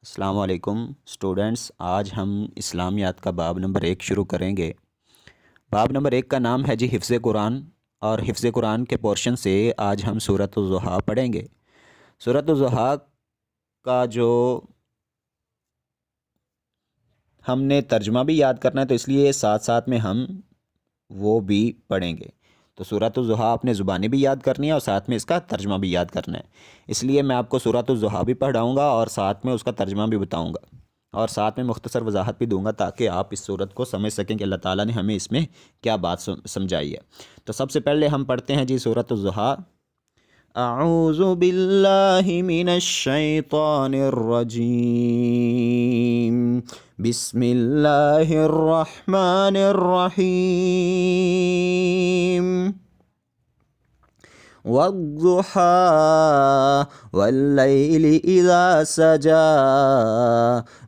السلام علیکم اسٹوڈنٹس، آج ہم اسلامیات کا باب نمبر 1 شروع کریں گے۔ باب نمبر 1 کا نام ہے جی حفظ قرآن، اور حفظ قرآن کے پورشن سے آج ہم سورۃ الضحیٰ پڑھیں گے۔ سورۃ الضحیٰ کا جو ہم نے ترجمہ بھی یاد کرنا ہے، تو اس لیے ساتھ ساتھ میں ہم وہ بھی پڑھیں گے۔ تو سورۃ الضحیٰ آپ نے زبانی بھی یاد کرنی ہے اور ساتھ میں اس کا ترجمہ بھی یاد کرنا ہے۔ اس لیے میں آپ کو سورۃ الضحیٰ بھی پڑھاؤں گا اور ساتھ میں اس کا ترجمہ بھی بتاؤں گا، اور ساتھ میں مختصر وضاحت بھی دوں گا تاکہ آپ اس سورت کو سمجھ سکیں کہ اللہ تعالیٰ نے ہمیں اس میں کیا بات سمجھائی ہے۔ تو سب سے پہلے ہم پڑھتے ہیں جی سورۃ الضحیٰ۔ اعوذ باللہ من الشیطان الرجیم، بسم اللہ الرحمن الرحیم۔ والضحى والليل إذا سجى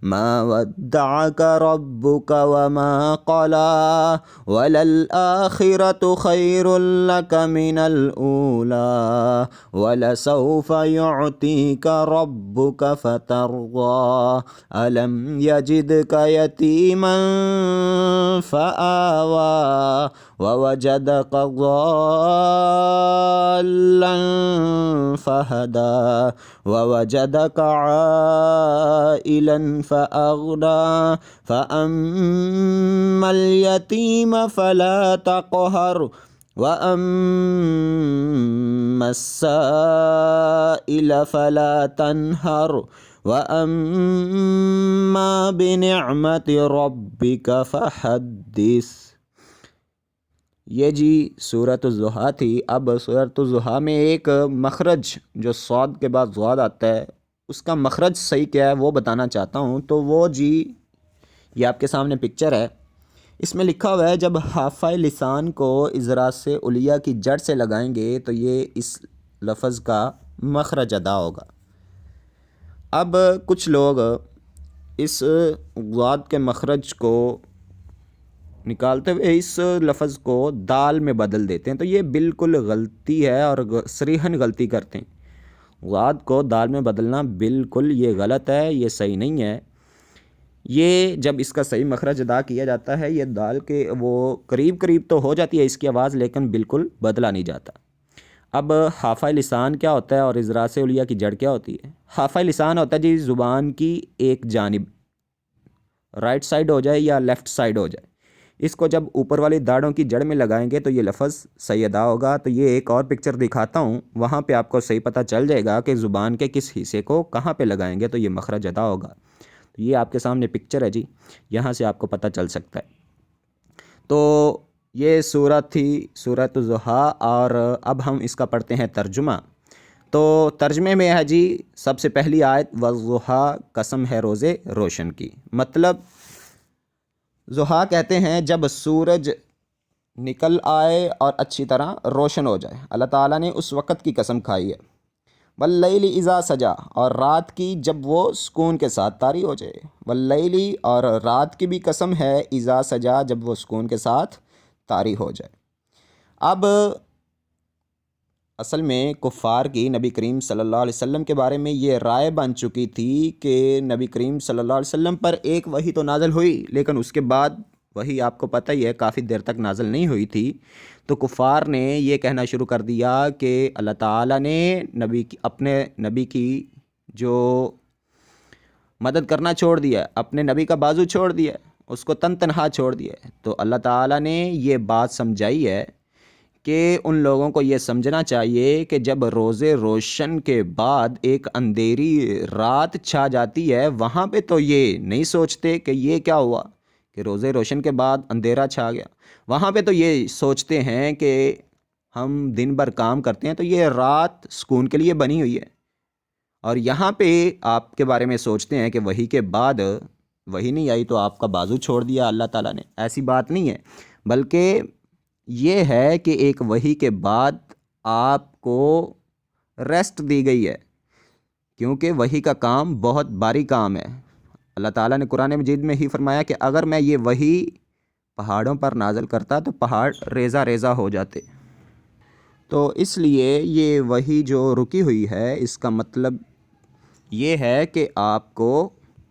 ما ودعك ربك وما قلى وللآخرة خير لك من الأولى ولسوف يعطيك ربك فترضى ألم يجدك يتيما فآوى ووجدك ضالا فهدى ووجدك عائلا فأغنى فأما اليتيم فلا تقهر وأما السائل فلا تنهر وأما بنعمة ربك فحدث۔ یہ جی سورۃ الضحیٰ تھی۔ اب سورۃ الضحیٰ میں ایک مخرج جو صاد کے بعد ضاد آتا ہے، اس کا مخرج صحیح کیا ہے وہ بتانا چاہتا ہوں۔ تو وہ جی یہ آپ کے سامنے پکچر ہے، اس میں لکھا ہوا ہے جب حافہ لسان کو اضرا سے علیہ کی جڑ سے لگائیں گے تو یہ اس لفظ کا مخرج ادا ہوگا۔ اب کچھ لوگ اس ضاد کے مخرج کو نکالتے ہوئے اس لفظ کو دال میں بدل دیتے ہیں، تو یہ بالکل غلطی ہے اور صریحاً غلطی کرتے ہیں۔ ضاد کو دال میں بدلنا بالکل یہ غلط ہے، یہ صحیح نہیں ہے۔ یہ جب اس کا صحیح مخرج ادا کیا جاتا ہے، یہ دال کے وہ قریب قریب تو ہو جاتی ہے اس کی آواز، لیکن بالکل بدلا نہیں جاتا۔ اب حافہ لسان کیا ہوتا ہے اور اضرا سے علیہ کی جڑ کیا ہوتی ہے؟ حافہ لسان ہوتا ہے جی زبان کی ایک جانب، رائٹ سائڈ ہو جائے یا لیفٹ سائڈ ہو جائے، اس کو جب اوپر والی داڑھوں کی جڑ میں لگائیں گے تو یہ لفظ صحیح ادا ہوگا۔ تو یہ ایک اور پکچر دکھاتا ہوں، وہاں پہ آپ کو صحیح پتہ چل جائے گا کہ زبان کے کس حصے کو کہاں پہ لگائیں گے تو یہ مخرج ادا ہوگا۔ تو یہ آپ کے سامنے پکچر ہے جی، یہاں سے آپ کو پتہ چل سکتا ہے۔ تو یہ سورت تھی سورۃ الضحیٰ، اور اب ہم اس کا پڑھتے ہیں ترجمہ۔ تو ترجمے میں ہے جی سب سے پہلی آیت والضحیٰ، قسم ہے روز روشن کی۔ مطلب ضحیٰ کہتے ہیں جب سورج نکل آئے اور اچھی طرح روشن ہو جائے، اللہ تعالیٰ نے اس وقت کی قسم کھائی ہے۔ واللیل اذا سجا، اور رات کی جب وہ سکون کے ساتھ طاری ہو جائے۔ واللیل، اور رات کی بھی قسم ہے اذا سجا، جب وہ سکون کے ساتھ طاری ہو جائے۔ اب اصل میں کفار کی نبی کریم صلی اللہ علیہ وسلم کے بارے میں یہ رائے بن چکی تھی کہ نبی کریم صلی اللہ علیہ وسلم پر ایک وحی تو نازل ہوئی، لیکن اس کے بعد وحی آپ کو پتہ ہی ہے کافی دیر تک نازل نہیں ہوئی تھی۔ تو کفار نے یہ کہنا شروع کر دیا کہ اللہ تعالیٰ نے اپنے نبی کی جو مدد کرنا چھوڑ دیا، اپنے نبی کا بازو چھوڑ دیا، اس کو تنہا چھوڑ دیا۔ تو اللہ تعالیٰ نے یہ بات سمجھائی ہے کہ ان لوگوں کو یہ سمجھنا چاہیے کہ جب روز روشن کے بعد ایک اندھیری رات چھا جاتی ہے، وہاں پہ تو یہ نہیں سوچتے کہ یہ کیا ہوا کہ روز روشن کے بعد اندھیرا چھا گیا۔ وہاں پہ تو یہ سوچتے ہیں کہ ہم دن بھر کام کرتے ہیں تو یہ رات سکون کے لیے بنی ہوئی ہے، اور یہاں پہ آپ کے بارے میں سوچتے ہیں کہ وحی کے بعد وحی نہیں آئی تو آپ کا بازو چھوڑ دیا اللہ تعالیٰ نے۔ ایسی بات نہیں ہے، بلکہ یہ ہے کہ ایک وحی کے بعد آپ کو ریسٹ دی گئی ہے، کیونکہ وحی کا کام بہت بھاری کام ہے۔ اللہ تعالیٰ نے قرآن مجید میں ہی فرمایا کہ اگر میں یہ وحی پہاڑوں پر نازل کرتا تو پہاڑ ریزہ ریزہ ہو جاتے۔ تو اس لیے یہ وحی جو رکی ہوئی ہے، اس کا مطلب یہ ہے کہ آپ کو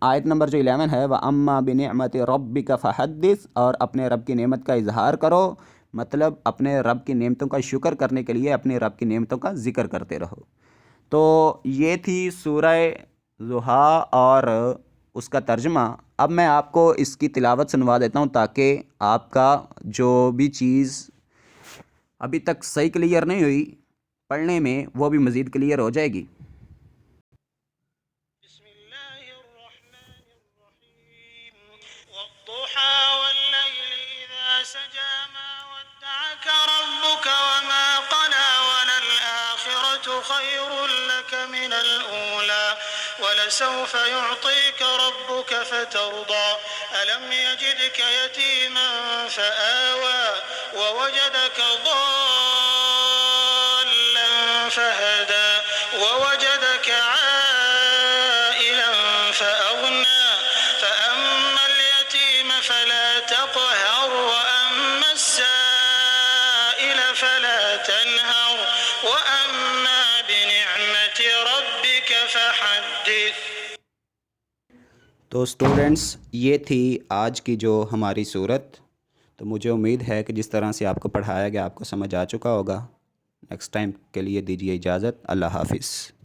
آیت نمبر جو 11 ہے، وَأَمَّا بِنِعْمَةِ رَبِّكَ فَحَدِّثْ، اور اپنے رب کی نعمت کا اظہار کرو، مطلب اپنے رب کی نعمتوں کا شکر کرنے کے لیے اپنے رب کی نعمتوں کا ذکر کرتے رہو۔ تو یہ تھی سورہ ضحیٰ اور اس کا ترجمہ۔ اب میں آپ کو اس کی تلاوت سنوا دیتا ہوں تاکہ آپ کا جو بھی چیز ابھی تک صحیح کلیئر نہیں ہوئی پڑھنے میں وہ بھی مزید کلیئر ہو جائے گی۔ بسم اللہ الرحمن الرحیم والضحى واللیل اذا سجى ما ودعك ربك وما قلى وللآخرة خير لك من الأولى ولسوف يعطيك ربك فترضى ألم يجدك يتيما فآوى ووجدك ضالا فهدى ووجدك عائلا فأغنى فأما اليتيم فلا تقهر وأما السائل فلا تنهر وأما بنعمة ربك فحدث۔ تو اسٹوڈنٹس، یہ تھی آج کی جو ہماری صورت۔ تو مجھے امید ہے کہ جس طرح سے آپ کو پڑھایا گیا آپ کو سمجھ آ چکا ہوگا۔ نیکسٹ ٹائم کے لیے دیجیے اجازت۔ اللہ حافظ۔